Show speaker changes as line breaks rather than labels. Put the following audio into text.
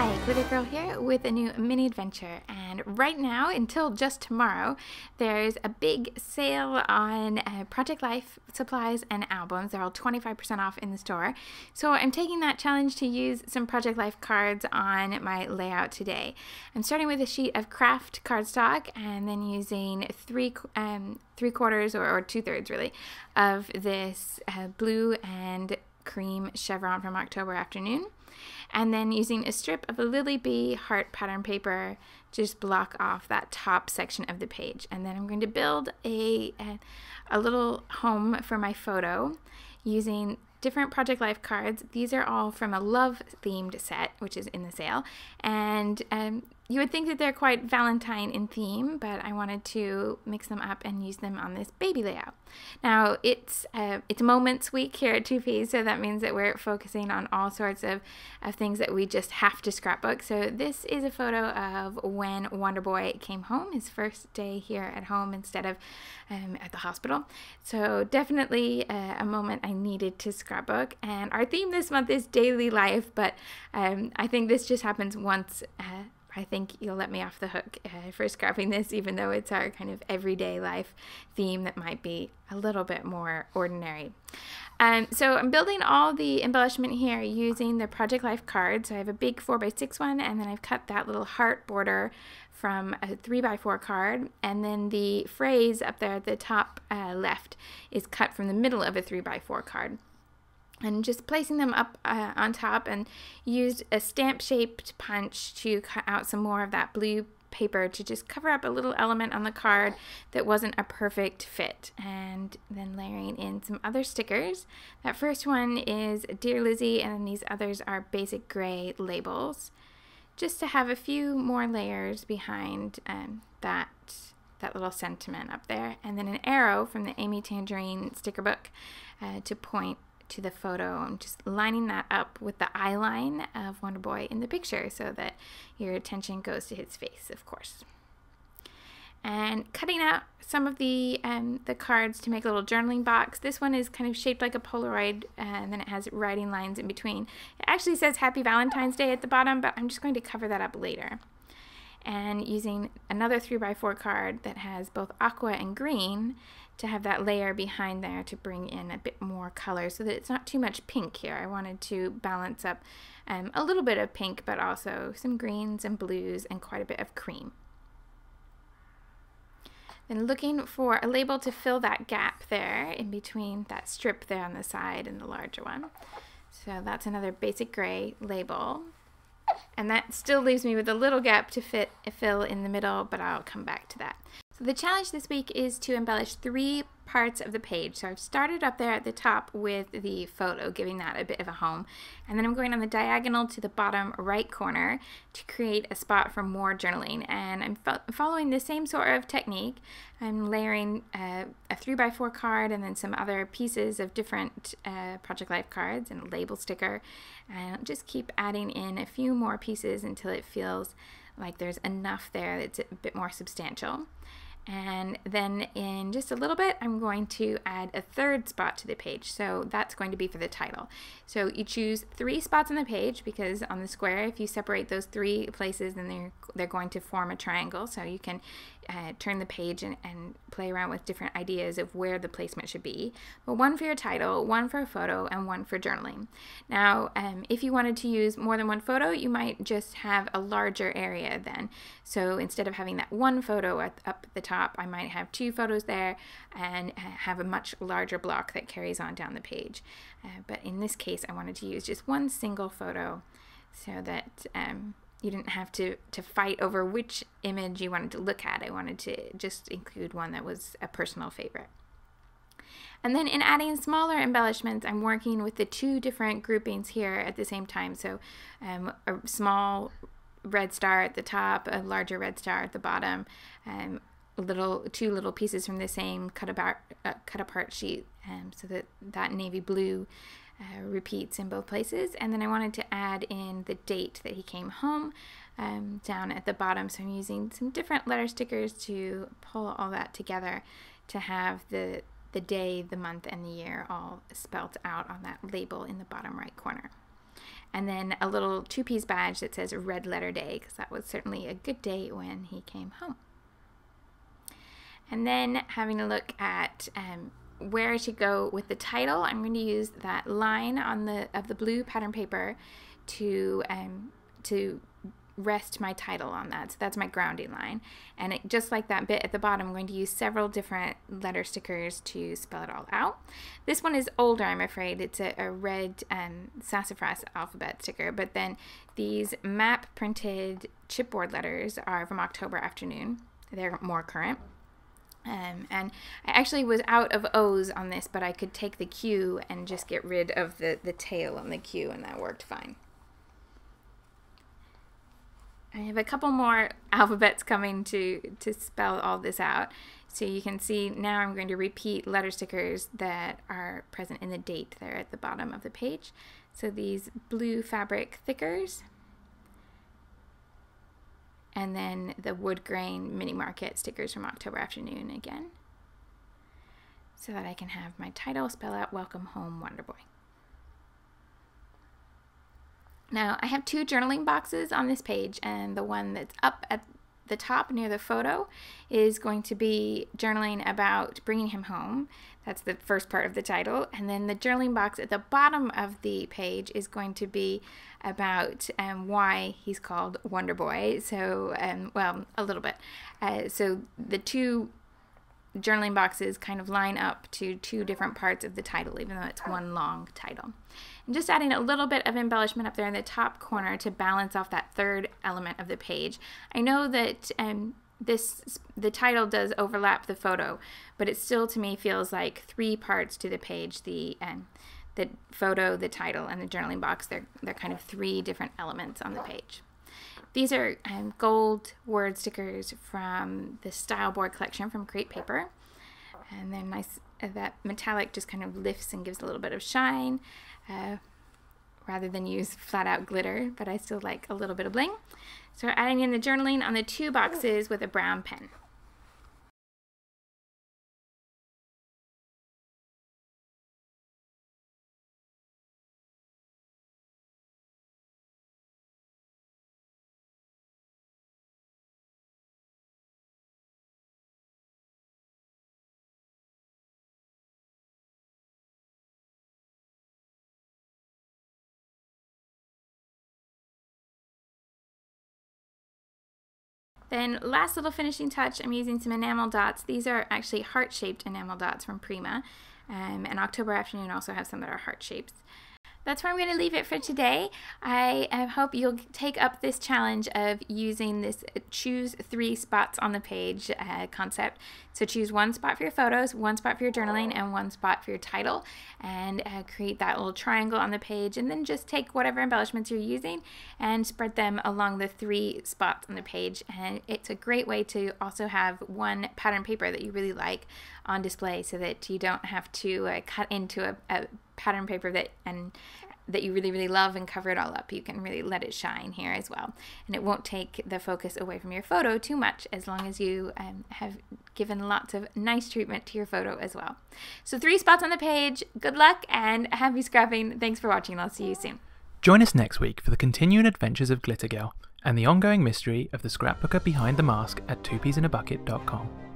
Hi, Glitter Girl here with a new mini adventure, and right now until just tomorrow there's a big sale on Project Life supplies and albums. They're all 25% off in the store, so I'm taking that challenge to use some Project Life cards on my layout today. I'm starting with a sheet of craft cardstock and then using three quarters or 2/3 really of this blue and cream chevron from October Afternoon, and then using a strip of a Lily Bee heart pattern paper to just block off that top section of the page. And then I'm going to build a little home for my photo using different Project Life cards. These are all from a love themed set, which is in the sale, and you would think that they're quite Valentine in theme, but I wanted to mix them up and use them on this baby layout. Now it's Moments Week here at 2P, so that means that we're focusing on all sorts of things that we just have to scrapbook. So this is a photo of when Wonder Boy came home, his first day here at home instead of at the hospital. So definitely a moment I needed to scrapbook. And our theme this month is daily life, but I think this just happens once. I think you'll let me off the hook for scrapping this, even though it's our kind of everyday life theme that might be a little bit more ordinary. So I'm building all the embellishment here using the Project Life card. So I have a big 4x6 one, and then I've cut that little heart border from a 3x4 card, and then the phrase up there at the top left is cut from the middle of a 3x4 card. And just placing them up on top, and used a stamp-shaped punch to cut out some more of that blue paper to just cover up a little element on the card that wasn't a perfect fit. And then layering in some other stickers. That first one is Dear Lizzie, and then these others are basic gray labels, just to have a few more layers behind that little sentiment up there. And then an arrow from the Amy Tangerine sticker book to point to the photo. I'm just lining that up with the eye line of Wonder Boy in the picture so that your attention goes to his face, of course. And cutting out some of the cards to make a little journaling box. This one is kind of shaped like a Polaroid, and then it has writing lines in between. It actually says Happy Valentine's Day at the bottom, but I'm just going to cover that up later. And using another 3x4 card that has both aqua and green to have that layer behind there to bring in a bit more color so that it's not too much pink here. I wanted to balance up a little bit of pink, but also some greens and blues and quite a bit of cream. Then looking for a label to fill that gap there in between that strip there on the side and the larger one. So that's another basic gray label. And that still leaves me with a little gap to fill in the middle, but I'll come back to that. So the challenge this week is to embellish 3 parts of the page. So I've started up there at the top with the photo, giving that a bit of a home. And then I'm going on the diagonal to the bottom right corner to create a spot for more journaling. And I'm following the same sort of technique. I'm layering a 3x4 card and then some other pieces of different Project Life cards and a label sticker. And I'll just keep adding in a few more pieces until it feels like there's enough there that's a bit more substantial. And then in just a little bit, I'm going to add a 3rd spot to the page. So that's going to be for the title. So you choose 3 spots on the page, because on the square, if you separate those 3 places, then they're going to form a triangle. So you can turn the page and play around with different ideas of where the placement should be. But 1 for your title, 1 for a photo, and 1 for journaling. Now, if you wanted to use more than 1 photo, you might just have a larger area then. So instead of having that 1 photo up at the top, I might have 2 photos there and have a much larger block that carries on down the page. But in this case, I wanted to use just 1 single photo so that you didn't have to fight over which image you wanted to look at. I wanted to just include one that was a personal favorite. And then in adding smaller embellishments, I'm working with the 2 different groupings here at the same time. So a small red star at the top, a larger red star at the bottom, 2 little pieces from the same cut apart sheet, so that navy blue repeats in both places. And then I wanted to add in the date that he came home down at the bottom. So I'm using some different letter stickers to pull all that together to have the day, the month, and the year all spelt out on that label in the bottom right corner. and then a little 2-piece badge that says Red Letter Day, because that was certainly a good day when he came home. And then having a look at where I should go with the title, I'm going to use that line on the blue pattern paper to rest my title on that. So that's my grounding line. And just like that bit at the bottom, I'm going to use several different letter stickers to spell it all out. This one is older, I'm afraid. It's a red sassafras alphabet sticker, but then these map printed chipboard letters are from October Afternoon. They're more current. And I actually was out of O's on this, but I could take the Q and just get rid of the tail on the Q, and that worked fine. I have a couple more alphabets coming to spell all this out. So you can see now I'm going to repeat letter stickers that are present in the date there at the bottom of the page. So these blue fabric thickers, and then the wood grain mini market stickers from October Afternoon again, so that I can have my title spell out Welcome Home, Wonderboy. Now I have 2 journaling boxes on this page, and the one that's up at the top near the photo is going to be journaling about bringing him home. That's the first part of the title. And then the journaling box at the bottom of the page is going to be about why he's called Wonder Boy. So, well, a little bit. So the 2 journaling boxes kind of line up to 2 different parts of the title, even though it's one long title. And just adding a little bit of embellishment up there in the top corner to balance off that 3rd element of the page. I know that the title does overlap the photo, but it still to me feels like 3 parts to the page. The photo, the title, and the journaling box, they're kind of 3 different elements on the page. These are gold word stickers from the Style Board collection from Create Paper. And they're nice. That metallic just kind of lifts and gives a little bit of shine rather than use flat out glitter, but I still like a little bit of bling. So we're adding in the journaling on the 2 boxes with a brown pen. Then last little finishing touch, I'm using some enamel dots. These are actually heart-shaped enamel dots from Prima, and October Afternoon also has some that are heart shapes. That's where I'm going to leave it for today. I hope you'll take up this challenge of using this choose 3 spots on the page concept. So choose 1 spot for your photos, 1 spot for your journaling, and 1 spot for your title, and create that little triangle on the page, and then just take whatever embellishments you're using and spread them along the 3 spots on the page. And it's a great way to also have one pattern paper that you really like on display, so that you don't have to cut into a pattern paper that you really love and cover it all up. You can really let it shine here as well, and it won't take the focus away from your photo too much, as long as you have given lots of nice treatment to your photo as well. So 3 spots on the page. Good luck and happy scrapping. Thanks for watching. I'll see you soon.
Join us next week for the continuing adventures of Glitter Girl and the ongoing mystery of the scrapbooker behind the mask at 2peasinabucket.com.